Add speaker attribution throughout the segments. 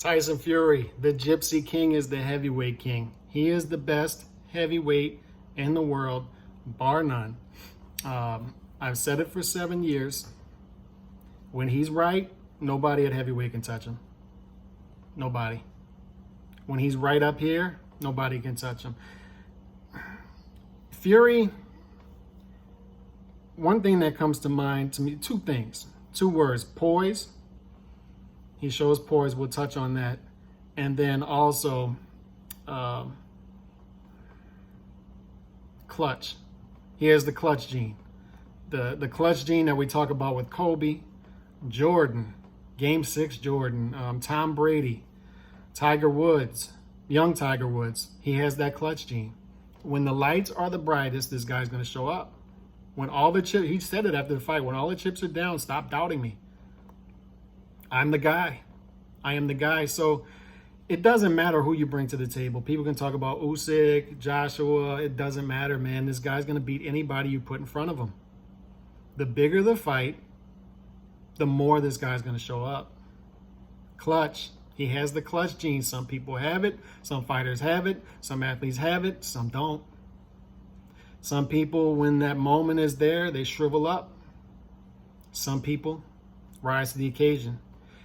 Speaker 1: Tyson Fury, the Gypsy King, is the heavyweight king. He is the best heavyweight in the world, bar none. I've said it for 7 years. When he's right, nobody at heavyweight can touch him. Nobody. When he's right up here, nobody can touch him. Fury, one thing that comes to mind to me, two things, 2 words: poise. He shows poise. We'll touch on that. And then also clutch. He has the clutch gene. The clutch gene that we talk about with Kobe, Jordan, Game 6 Jordan, Tom Brady, Tiger Woods, young Tiger Woods. He has that clutch gene. When the lights are the brightest, this guy's going to show up. When all the chips, he said it after the fight, when all the chips are down, stop doubting me. I'm the guy. I am the guy. So it doesn't matter who you bring to the table. People can talk about Usyk, Joshua. It doesn't matter, man. This guy's going to beat anybody you put in front of him. The bigger the fight, the more this guy's going to show up. Clutch. He has the clutch gene. Some people have it. Some fighters have it. Some athletes have it. Some don't. Some people, when that moment is there, they shrivel up. Some people rise to the occasion.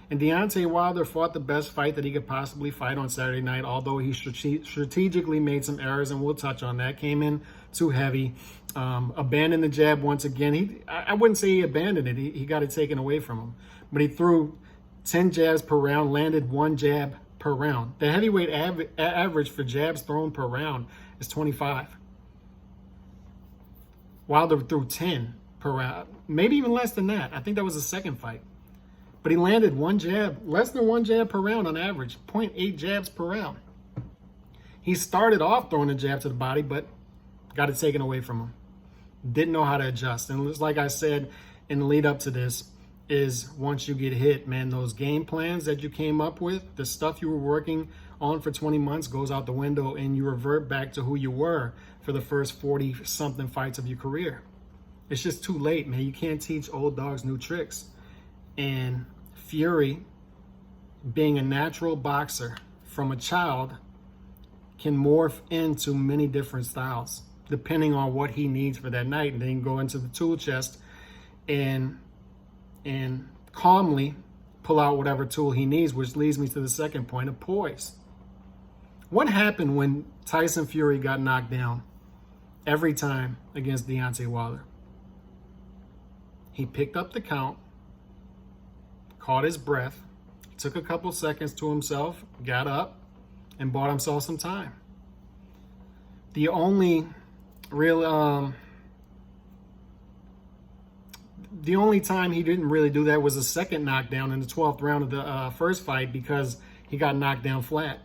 Speaker 1: And Deontay Wilder fought the best fight that he could possibly fight on Saturday night, although he strategically made some errors, and we'll touch on that. Came in too heavy, abandoned the jab once again. I wouldn't say he abandoned it. He got it taken away from him. But he threw 10 jabs per round, landed 1 jab per round. The heavyweight average for jabs thrown per round is 25. Wilder threw 10 per round, maybe even less than that. I think that was the second fight. But he landed 1 jab, less than 1 jab per round on average, 0.8 jabs per round. He started off throwing a jab to the body, but got it taken away from him. Didn't know how to adjust. And it's like I said in the lead up to this, is once you get hit, man, those game plans that you came up with, the stuff you were working on for 20 months goes out the window, and you revert back to who you were for the first 40-something fights of your career. It's just too late, man. You can't teach old dogs new tricks. And Fury, being a natural boxer from a child, can morph into many different styles depending on what he needs for that night. And then he can go into the tool chest and calmly pull out whatever tool he needs, which leads me to the second point of poise. What happened when Tyson Fury got knocked down every time against Deontay Wilder? He picked up the count, caught his breath, took a couple seconds to himself, got up, and bought himself some time. The only real, the only time he didn't really do that was the second knockdown in the 12th round of the first fight, because he got knocked down flat.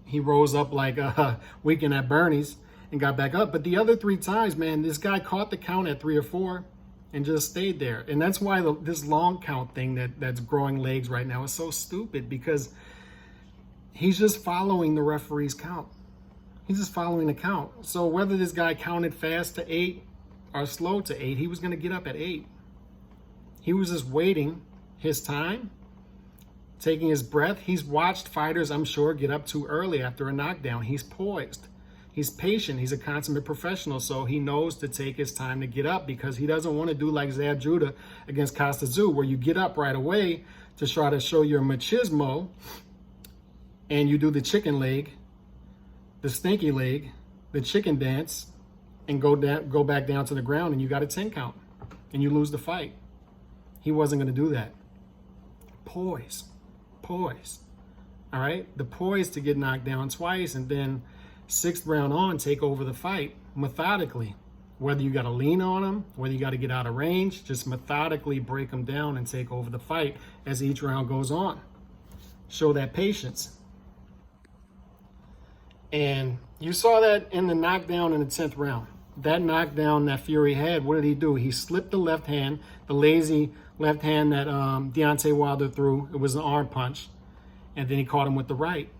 Speaker 1: He rose up like a weekend at Bernie's and got back up. But the other 3 times, man, this guy caught the count at 3 or 4 and just stayed there. And that's why this long count thing that's growing legs right now is so stupid, because he's just following the referee's count. He's just following the count. So whether this guy counted fast to 8 or slow to 8, he was going to get up at 8. He was just waiting his time, taking his breath. He's watched fighters, I'm sure, get up too early after a knockdown. He's poised. He's patient. He's a consummate professional, so he knows to take his time to get up, because he doesn't want to do like Zab Judah against Costa Tszyu, where you get up right away to try to show your machismo, and you do the chicken leg, the stinky leg, the chicken dance, and go back down to the ground, and you got a 10 count, and you lose the fight. He wasn't going to do that. Poise. All right? The poise to get knocked down twice, and then 6th round on, take over the fight methodically. Whether you got to lean on him, whether you got to get out of range, just methodically break him down and take over the fight as each round goes on. Show that patience. And you saw that in the knockdown in the 10th round. That knockdown that Fury had, what did he do? He slipped the left hand, the lazy left hand that Deontay Wilder threw. It was an arm punch. And then he caught him with the right.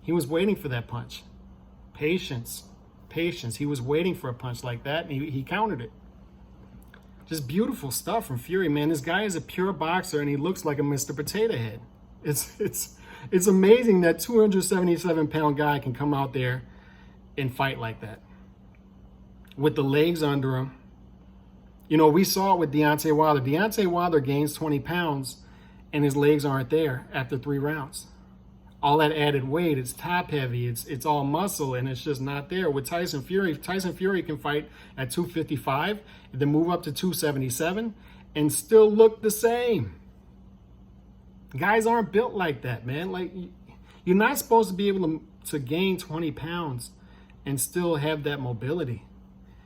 Speaker 1: He was waiting for that punch. Patience. He was waiting for a punch like that, and he countered it. Just beautiful stuff from Fury, man. This guy is a pure boxer, and he looks like a Mr. Potato Head. It's amazing that 277-pound guy can come out there and fight like that with the legs under him. You know, we saw it with Deontay Wilder. Deontay Wilder gains 20 pounds and his legs aren't there after 3 rounds. All that added weight, it's top heavy, it's all muscle, and it's just not there. With Tyson Fury can fight at 255 and then move up to 277 and still look the same. Guys aren't built like that, man. Like, you're not supposed to be able to gain 20 pounds and still have that mobility.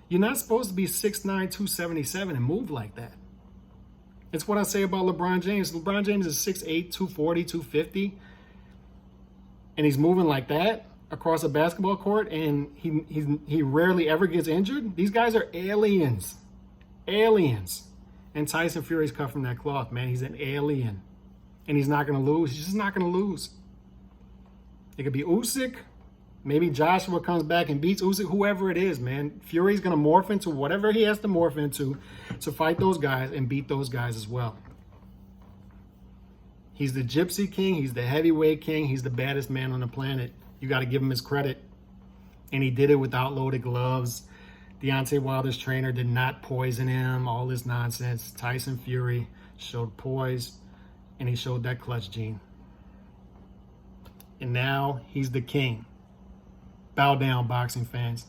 Speaker 1: You're not supposed to be 6'9", 277 and move like that. It's what I say about LeBron James. LeBron James is 6'8", 240, 250, and he's moving like that across a basketball court, and he rarely ever gets injured. These guys are aliens. Aliens. And Tyson Fury's cut from that cloth, man. He's an alien. And he's not going to lose. He's just not going to lose. It could be Usyk. Maybe Joshua comes back and beats Usyk, whoever it is, man. Fury's going to morph into whatever he has to morph into to fight those guys and beat those guys as well. He's the Gypsy King. He's the heavyweight king. He's the baddest man on the planet. You got to give him his credit. And he did it without loaded gloves. Deontay Wilder's trainer did not poison him, all this nonsense. Tyson Fury showed poise, and he showed that clutch gene. And now he's the king. Bow down, boxing fans.